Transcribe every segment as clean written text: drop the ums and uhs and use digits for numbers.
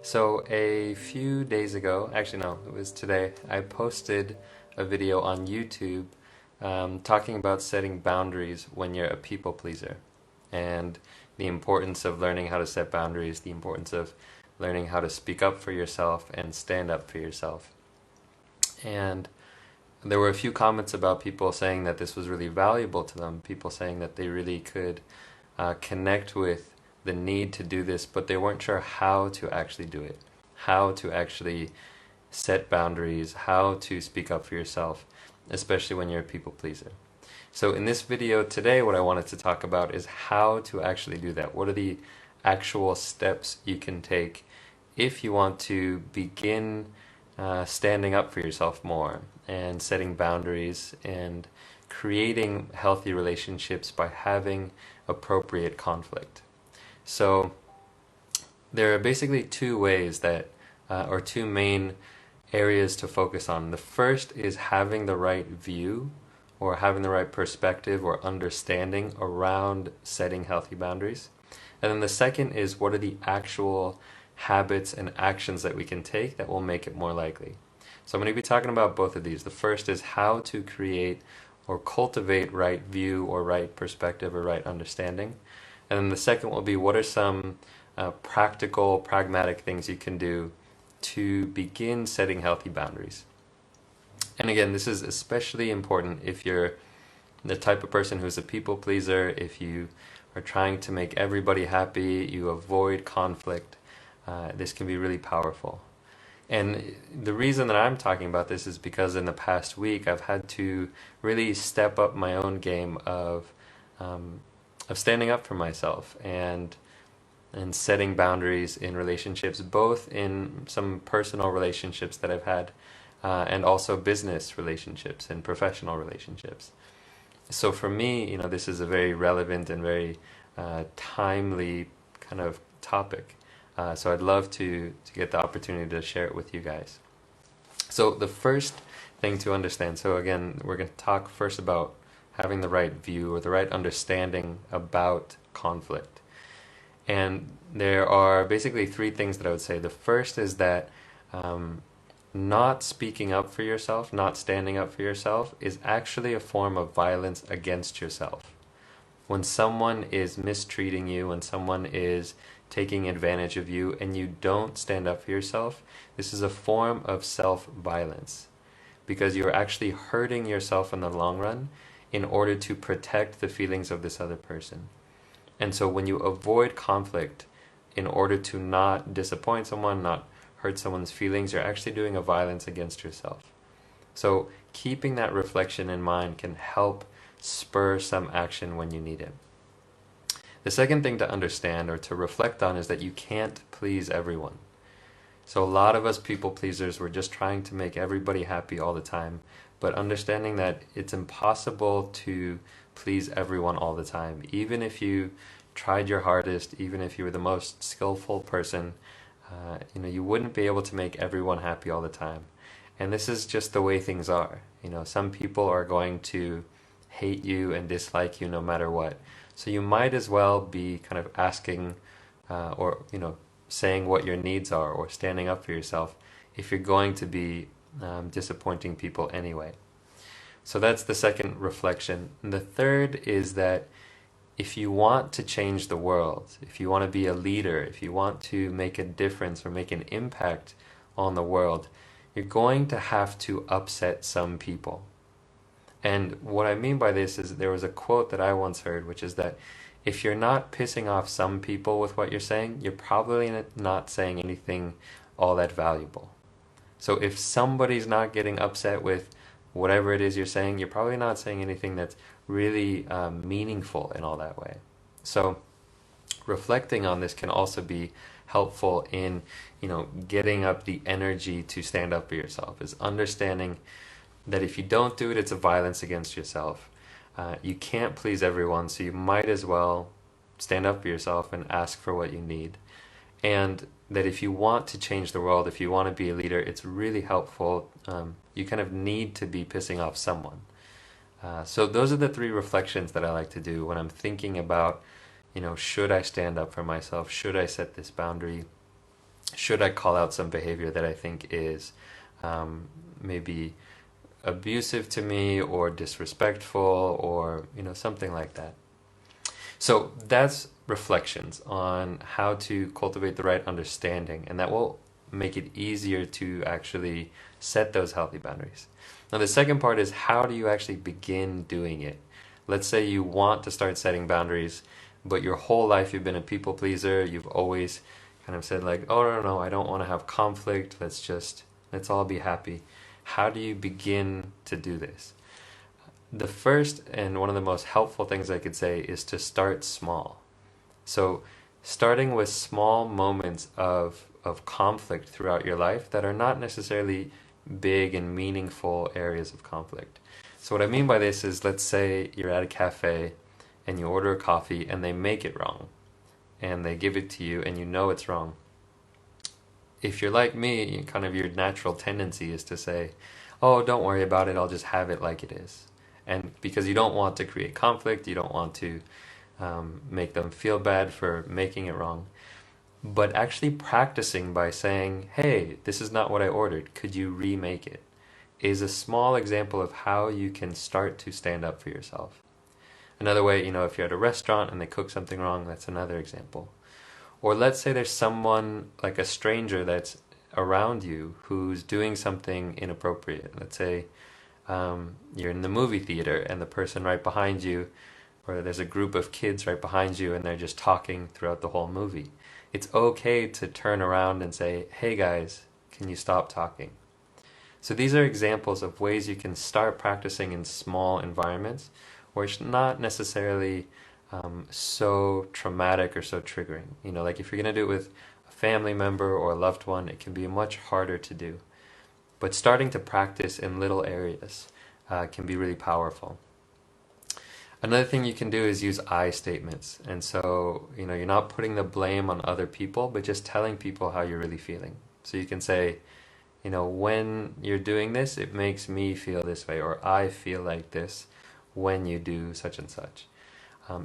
So a few days ago, actually no, it was today, I posted a video on YouTube talking about setting boundaries when you're a people pleaser and the importance of learning how to set boundaries, the importance of learning how to speak up for yourself and stand up for yourself. And there were a few comments about people saying that this was really valuable to them, people saying that they really could connect with the need to do this, but they weren't sure how to actually do it, how to actually set boundaries, how to speak up for yourself, especially when you're a people pleaser. So in this video today, what I wanted to talk about is how to actually do that. What are the actual steps you can take if you want to begin standing up for yourself more and setting boundaries and creating healthy relationships by having appropriate conflict. So there are basically two ways that, or two main areas to focus on. The first is having the right view or having the right perspective or understanding around setting healthy boundaries. And then the second is what are the actual habits and actions that we can take that will make it more likely. So I'm going to be talking about both of these. The first is how to create or cultivate right view or right perspective or right understanding. And then the second will be what are some practical, pragmatic things you can do to begin setting healthy boundaries. And again, this is especially important if you're the type of person who's a people pleaser, if you are trying to make everybody happy, you avoid conflict. This can be really powerful. And the reason that I'm talking about this is because in the past week I've had to really step up my own game of standing up for myself and setting boundaries in relationships, both in some personal relationships that I've had and also business relationships and professional relationships. So for me, this is a very relevant and very timely kind of topic. So I'd love to get the opportunity to share it with you guys. So the first thing to understand, so again, we're going to talk first about having the right view or the right understanding about conflict. And there are basically three things that I would say. The first is that not speaking up for yourself, not standing up for yourself, is actually a form of violence against yourself. When someone is mistreating you, when someone is taking advantage of you, and you don't stand up for yourself, this is a form of self-violence, because you're actually hurting yourself in the long run in order to protect the feelings of this other person. And so when you avoid conflict in order to not disappoint someone, not hurt someone's feelings, you're actually doing a violence against yourself. So keeping that reflection in mind can help spur some action when you need it. The second thing to understand or to reflect on is that you can't please everyone. So a lot of us people pleasers, we're just trying to make everybody happy all the time, but understanding that it's impossible to please everyone all the time. Even if you tried your hardest, even if you were the most skillful person, you wouldn't be able to make everyone happy all the time. And this is just the way things are. Some people are going to hate you and dislike you no matter what. So you might as well be kind of asking or saying what your needs are or standing up for yourself if you're going to be disappointing people anyway. So that's the second reflection. And the third is that if you want to change the world, if you want to be a leader, if you want to make a difference or make an impact on the world, you're going to have to upset some people. And what I mean by this is there was a quote that I once heard, which is that if you're not pissing off some people with what you're saying, you're probably not saying anything all that valuable. So if somebody's not getting upset with whatever it is you're saying, you're probably not saying anything that's really meaningful in all that way. So reflecting on this can also be helpful in getting up the energy to stand up for yourself, is understanding that if you don't do it, it's a violence against yourself. You can't please everyone, so you might as well stand up for yourself and ask for what you need. And that if you want to change the world, if you want to be a leader, it's really helpful. You kind of need to be pissing off someone. So those are the three reflections that I like to do when I'm thinking about, should I stand up for myself? Should I set this boundary? should I call out some behavior that I think is maybe abusive to me or disrespectful or something like that. So that's reflections on how to cultivate the right understanding, and that will make it easier to actually set those healthy boundaries. Now, the second part is, how do you actually begin doing it? Let's say you want to start setting boundaries, but your whole life you've been a people pleaser. You've always kind of said like, oh no, I don't want to have conflict. Let's all be happy. How do you begin to do this? The first and one of the most helpful things I could say is to start small. So starting with small moments of conflict throughout your life that are not necessarily big and meaningful areas of conflict. So what I mean by this is, let's say you're at a cafe and you order a coffee and they make it wrong and they give it to you and you know it's wrong. If you're like me, kind of your natural tendency is to say, oh, don't worry about it, I'll just have it like it is. And because you don't want to create conflict, you don't want to make them feel bad for making it wrong. But actually practicing by saying, hey, this is not what I ordered, could you remake it, is a small example of how you can start to stand up for yourself. Another way, if you're at a restaurant and they cook something wrong, that's another example. Or let's say there's someone, like a stranger that's around you who's doing something inappropriate. Let's say you're in the movie theater and the person right behind you, or there's a group of kids right behind you and they're just talking throughout the whole movie. It's okay to turn around and say, hey guys, can you stop talking? So these are examples of ways you can start practicing in small environments where it's not necessarily so traumatic or so triggering. Like if you're going to do it with a family member or a loved one, it can be much harder to do. But starting to practice in little areas can be really powerful. Another thing you can do is use I statements. And so, you're not putting the blame on other people, but just telling people how you're really feeling. So you can say, when you're doing this, it makes me feel this way, or I feel like this when you do such and such.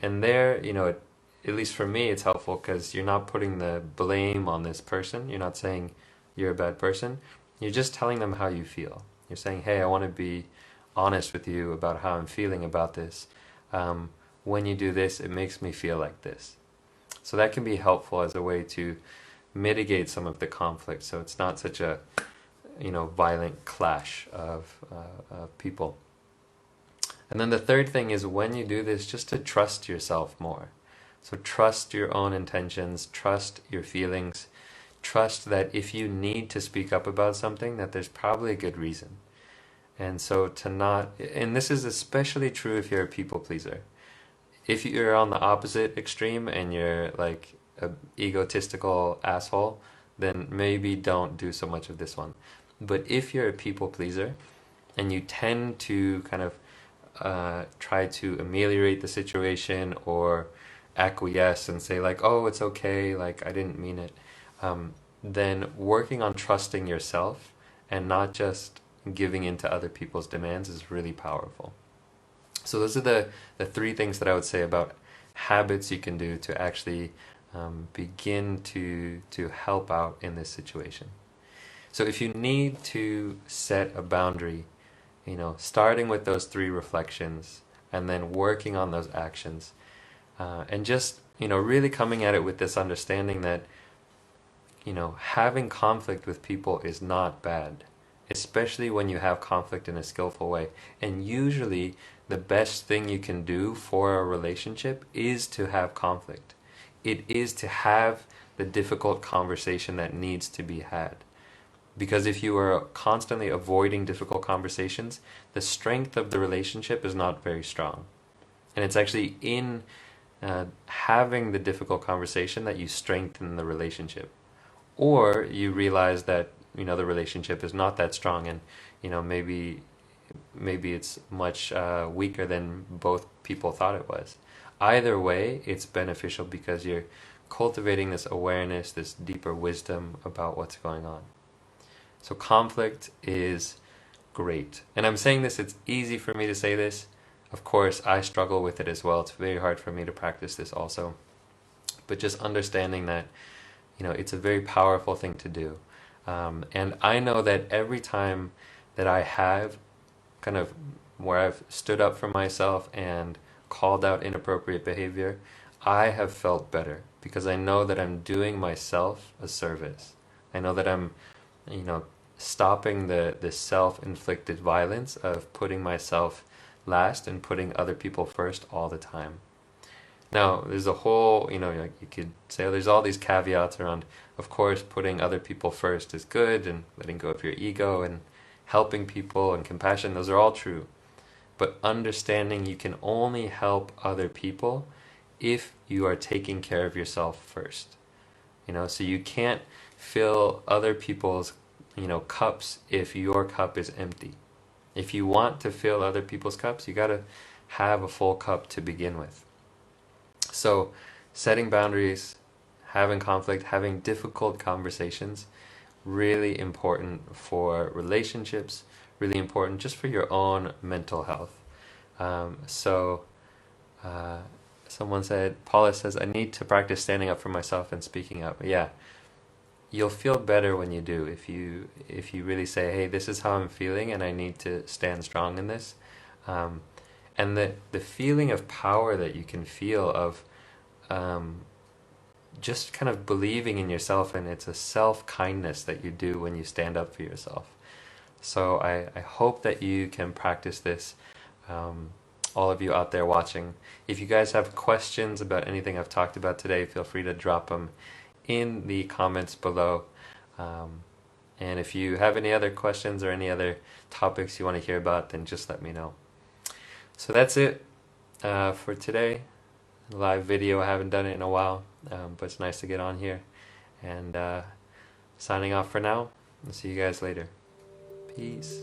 And there, at least for me, it's helpful because you're not putting the blame on this person. You're not saying you're a bad person. You're just telling them how you feel. You're saying, hey, I want to be honest with you about how I'm feeling about this. When you do this, it makes me feel like this. So that can be helpful as a way to mitigate some of the conflict, so it's not such a violent clash of people. And then the third thing is, when you do this, just to trust yourself more. So trust your own intentions, trust your feelings, trust that if you need to speak up about something, that there's probably a good reason. And so and this is especially true if you're a people pleaser. If you're on the opposite extreme and you're like an egotistical asshole, then maybe don't do so much of this one. But if you're a people pleaser and you tend to kind of try to ameliorate the situation or acquiesce and say like, oh, it's okay, like I didn't mean it, then working on trusting yourself and not just giving in to other people's demands is really powerful. So those are the three things that I would say about habits you can do to actually begin to help out in this situation. So if you need to set a boundary, starting with those three reflections and then working on those actions, and just really coming at it with this understanding that having conflict with people is not bad, especially when you have conflict in a skillful way. And usually the best thing you can do for a relationship is to have conflict. It is to have the difficult conversation that needs to be had. Because if you are constantly avoiding difficult conversations, the strength of the relationship is not very strong. And it's actually in having the difficult conversation that you strengthen the relationship. Or you realize that the relationship is not that strong, and maybe it's much weaker than both people thought it was. Either way, it's beneficial because you're cultivating this awareness, this deeper wisdom about what's going on. So conflict is great. And I'm saying this, it's easy for me to say this. Of course, I struggle with it as well. It's very hard for me to practice this also. But just understanding that it's a very powerful thing to do. And I know that every time that I have kind of where I've stood up for myself and called out inappropriate behavior, I have felt better because I know that I'm doing myself a service. I know that I'm, you know, stopping the self-inflicted violence of putting myself last and putting other people first all the time. Now, there's a whole, like you could say, there's all these caveats around, of course, putting other people first is good and letting go of your ego and helping people and compassion, those are all true. But understanding you can only help other people if you are taking care of yourself first. So you can't fill other people's, cups if your cup is empty. If you want to fill other people's cups, you got to have a full cup to begin with. So setting boundaries, having conflict, having difficult conversations, really important for relationships, really important just for your own mental health. Someone said, Paula says, I need to practice standing up for myself and speaking up. Yeah, you'll feel better when you do. If you really say, hey, this is how I'm feeling and I need to stand strong in this. And the feeling of power that you can feel of just kind of believing in yourself, and it's a self-kindness that you do when you stand up for yourself. So I hope that you can practice this, all of you out there watching. If you guys have questions about anything I've talked about today, feel free to drop them in the comments below. And if you have any other questions or any other topics you want to hear about, then just let me know. So that's it for today. Live video, I haven't done it in a while, but it's nice to get on here. And signing off for now. I'll see you guys later. Peace.